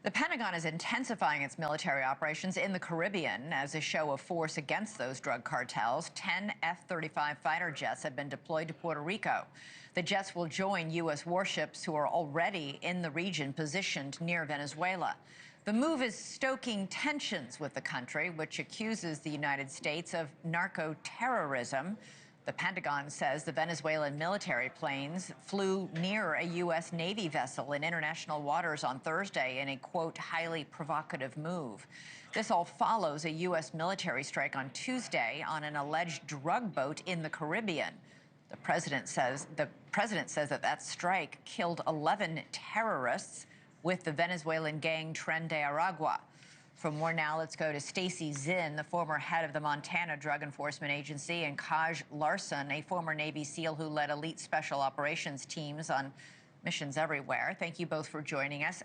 The Pentagon is intensifying its military operations in the Caribbean as a show of force against those drug cartels. 10 F-35 fighter jets have been deployed to Puerto Rico. The jets will join U.S. warships who are already in the region positioned near Venezuela. The move is stoking tensions with the country, which accuses the United States of narco-terrorism. The Pentagon says the Venezuelan military planes flew near a U.S. Navy vessel in international waters on Thursday in a, quote, highly provocative move. This all follows a U.S. military strike on Tuesday on an alleged drug boat in the Caribbean. The president says that strike killed 11 terrorists with the Venezuelan gang Tren de Aragua. For more now, let's go to Stacy Zinn, the former head of the Montana Drug Enforcement Agency, and Kaj Larsen, a former Navy SEAL who led elite special operations teams on missions everywhere. Thank you both for joining us.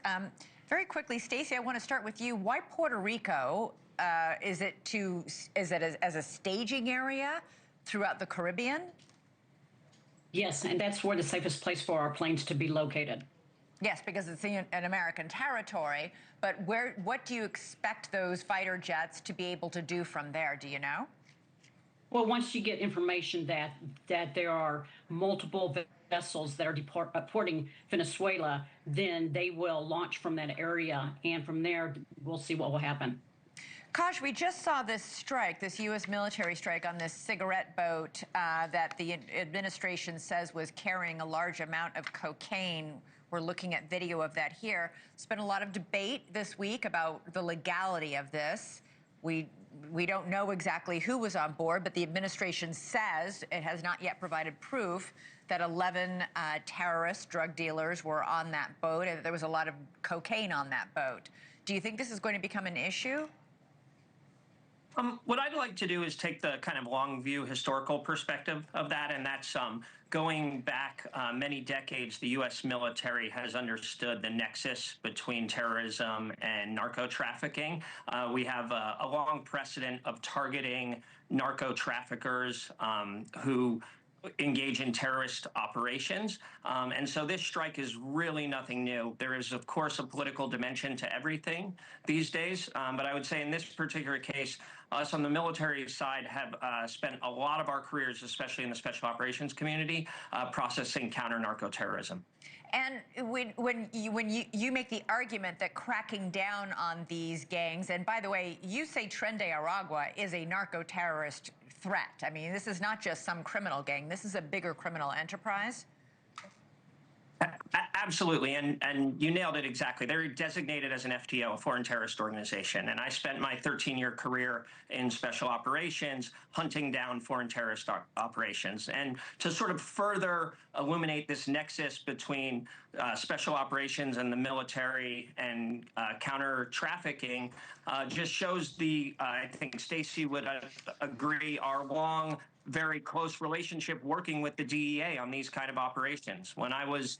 Very quickly, Stacy, I want to start with you. Why Puerto Rico? Is it as a staging area throughout the Caribbean? Yes, and that's where the safest place for our planes to be located. Yes, because it's an American territory, but what do you expect those fighter jets to be able to do from there? Do you know? Well, once you get information that there are multiple vessels that are deporting Venezuela, then they will launch from that area, and from there, we'll see what will happen. Kaj, we just saw this strike, this U.S. military strike on this cigarette boat that the administration says was carrying a large amount of cocaine. We're looking at video of that here. There's been a lot of debate this week about the legality of this. We don't know exactly who was on board, but the administration says it has not yet provided proof that 11 terrorist drug dealers were on that boat and there was a lot of cocaine on that boat. Do you think this is going to become an issue? What I'd like to do is take the kind of long view historical perspective of that, and that's going back many decades, the U.S. military has understood the nexus between terrorism and narco trafficking. We have a long precedent of targeting narco traffickers who engage in terrorist operations. And so this strike is really nothing new. There is, of course, a political dimension to everything these days. But I would say in this particular case, us on the military side have spent a lot of our careers, especially in the special operations community, processing counter-narco-terrorism. And when you make the argument that cracking down on these gangs, and by the way, you say Tren de Aragua is a narco-terrorist threat. I mean, this is not just some criminal gang. This is a bigger criminal enterprise. Absolutely, and you nailed it exactly. They're designated as an FTO, a foreign terrorist organization, and I spent my 13-year career in special operations hunting down foreign terrorist operations. And to sort of further illuminate this nexus between special operations and the military and counter-trafficking just shows I think Stacy would agree, our long, very close relationship working with the DEA on these kind of operations. When I was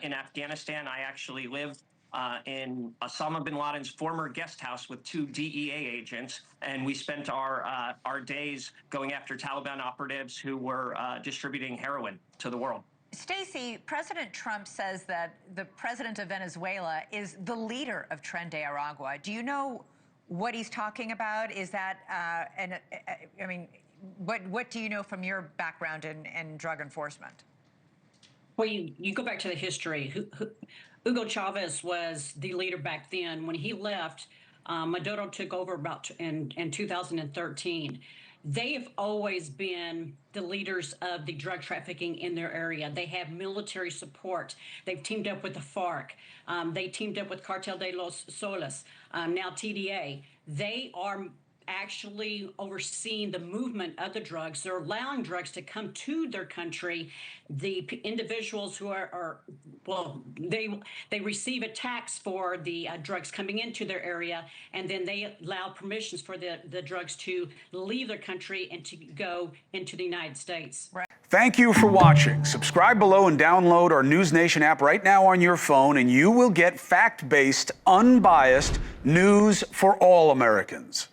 in Afghanistan, I actually lived in Osama bin Laden's former guest house with 2 DEA agents, and we spent our days going after Taliban operatives who were distributing heroin to the world. Stacy, President Trump says that the president of Venezuela is the leader of Tren de Aragua. Do you know what he's talking about? Is that, I mean, what do you know from your background in drug enforcement? Well, you go back to the history. Hugo Chavez was the leader back then. When he left, Maduro took over in 2013. They have always been the leaders of the drug trafficking in their area. They have military support. They've teamed up with the FARC. They teamed up with Cartel de los Soles, now TDA. They are actually overseeing the movement of the drugs. They're allowing drugs to come to their country. The individuals who well, they receive a tax for the drugs coming into their area, and then they allow permissions for the drugs to leave their country and to go into the United States. Right. Thank you for watching. Subscribe below and download our NewsNation app right now on your phone, and you will get fact-based, unbiased news for all Americans.